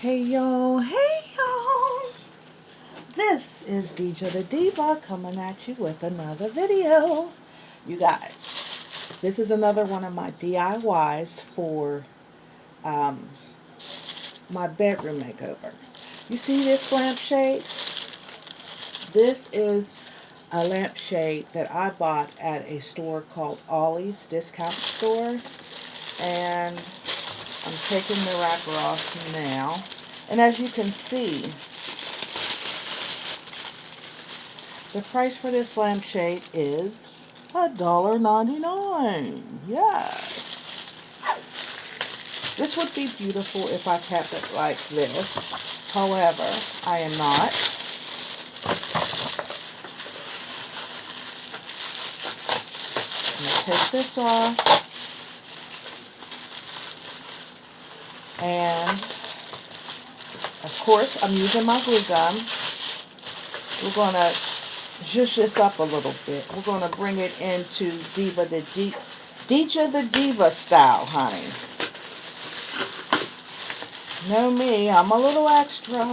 Hey y'all, hey y'all! This is DJ the Diva coming at you with another video. You guys, this is another one of my DIYs for um, my bedroom makeover. You see this lampshade? This is a lampshade that I bought at a store called Ollie's Discount Store. And I'm taking the wrapper off now. And as you can see, the price for this lampshade is $1.99. Yes. This would be beautiful if I kept it like this. However, I am not. I'm going to take this off. And, of course, I'm using my glue gun. We're going to zhuzh this up a little bit. We're going to bring it into DJ the Diva style, honey. Know me, I'm a little extra.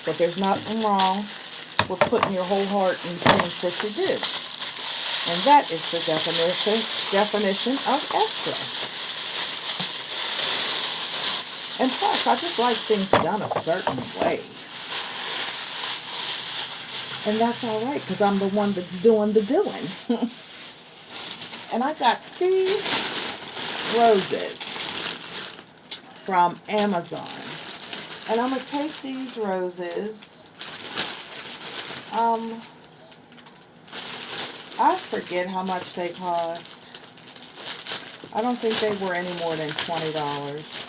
But there's nothing wrong with putting your whole heart in things that you do. And that is the definition of extra. And plus, I just like things done a certain way. And that's all right, because I'm the one that's doing the doing. And I got these roses from Amazon. And I'm going to take these roses. I forget how much they cost. I don't think they were any more than $20.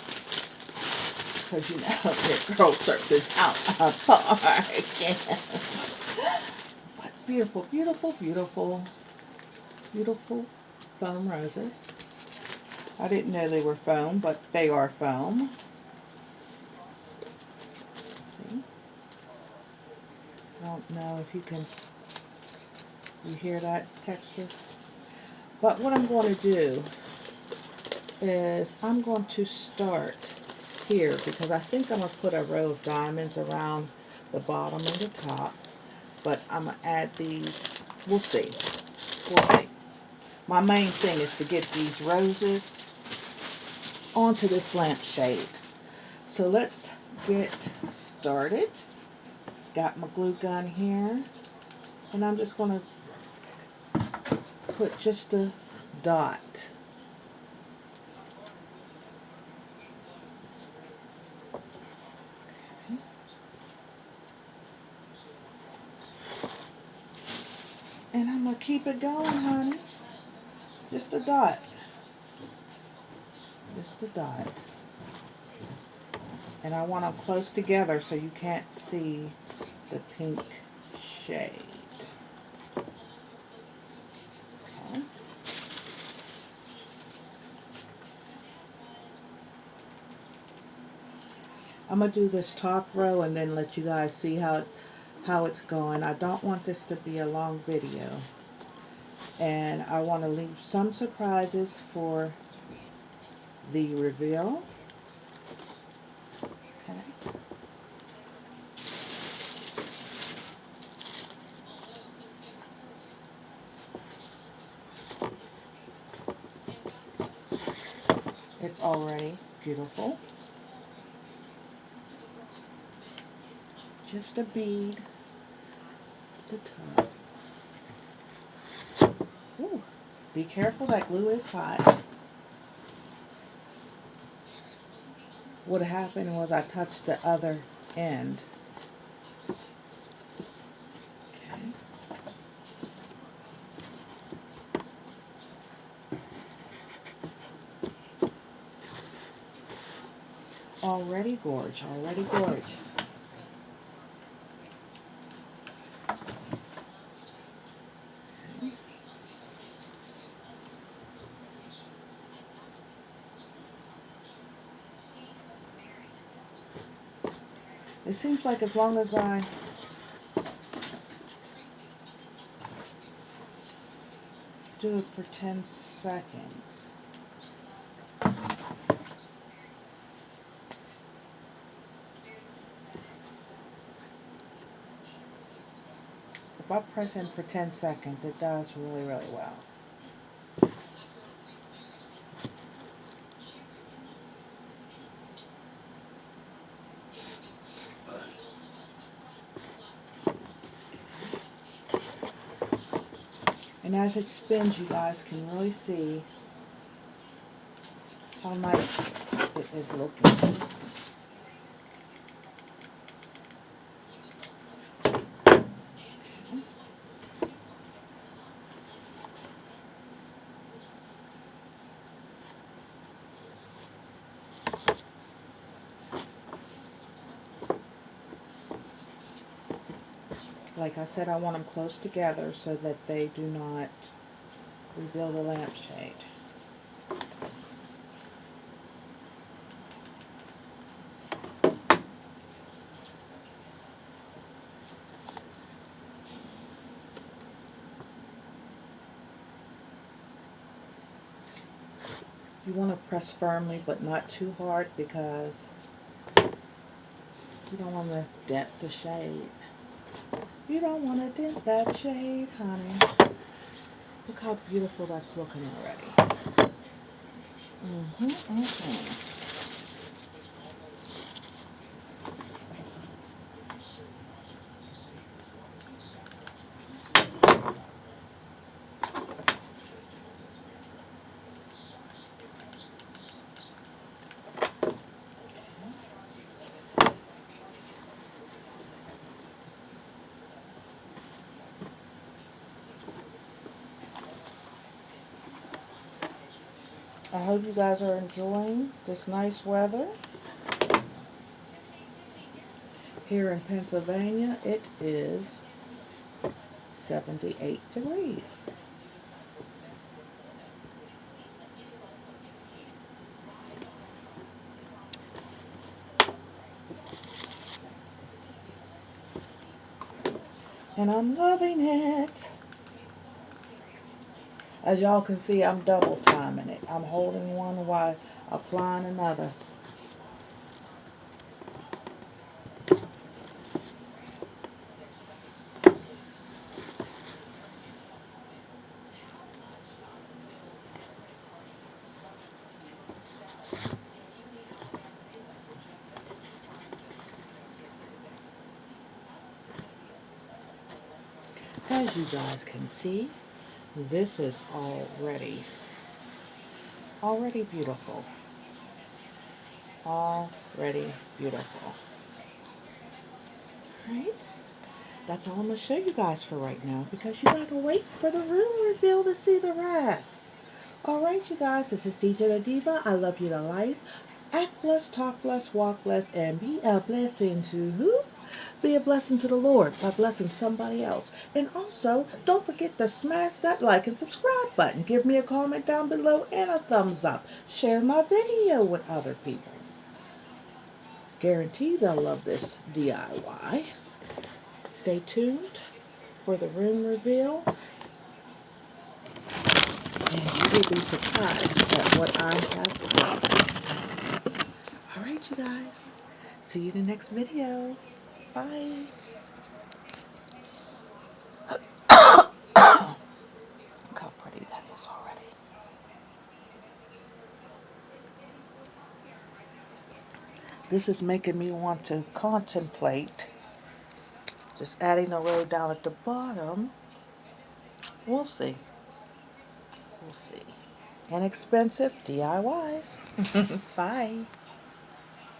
Because, you know, their girl searches out a park. But beautiful, beautiful, beautiful, beautiful foam roses. I didn't know they were foam, but they are foam. See? I don't know if you hear that texture? But what I'm going to do is I'm going to start here because I think I'm going to put a row of diamonds around the bottom and the top. But I'm going to add these. We'll see. We'll see. My main thing is to get these roses onto this lampshade. So let's get started. Got my glue gun here. And I'm just going to put just a dot. Okay. And I'm going to keep it going, honey. Just a dot. Just a dot. And I want them close together so you can't see the pink shade. Okay. I'm going to do this top row and then let you guys see how it's going. I don't want this to be a long video. And I want to leave some surprises for the reveal. Okay. It's already beautiful. Just a bead at the top. Ooh, be careful, that glue is hot. What happened was I touched the other end. Okay. Already gorge, already gorge. Okay. It seems like as long as I do it for 10 seconds. If I press in for 10 seconds, it does really, really well. And as it spins, you guys can really see how nice it is looking. Like I said, I want them close together so that they do not reveal the lampshade. You want to press firmly but not too hard because you don't want to dent the shade. You don't want to dent that shade, honey. Look how beautiful that's looking already. I hope you guys are enjoying this nice weather. Here in Pennsylvania, it is 78 degrees. And I'm loving it. As y'all can see, I'm double timing it. I'm holding one while applying another. As you guys can see, this is already beautiful. Already beautiful. Right? That's all I'm going to show you guys for right now because you got to wait for the room reveal to see the rest. Alright, you guys, this is DJ the Diva. I love you to life. Act blessed, talk blessed, walk blessed, and be a blessing to who? Be a blessing to the Lord by blessing somebody else. And also, don't forget to smash that like and subscribe button. Give me a comment down below and a thumbs up. Share my video with other people. Guarantee they'll love this DIY. Stay tuned for the room reveal. And you will be surprised at what I have done. Alright, you guys. See you in the next video. Bye. Look how pretty that is already. This is making me want to contemplate just adding a row down at the bottom. We'll see. We'll see. Inexpensive DIYs. Bye.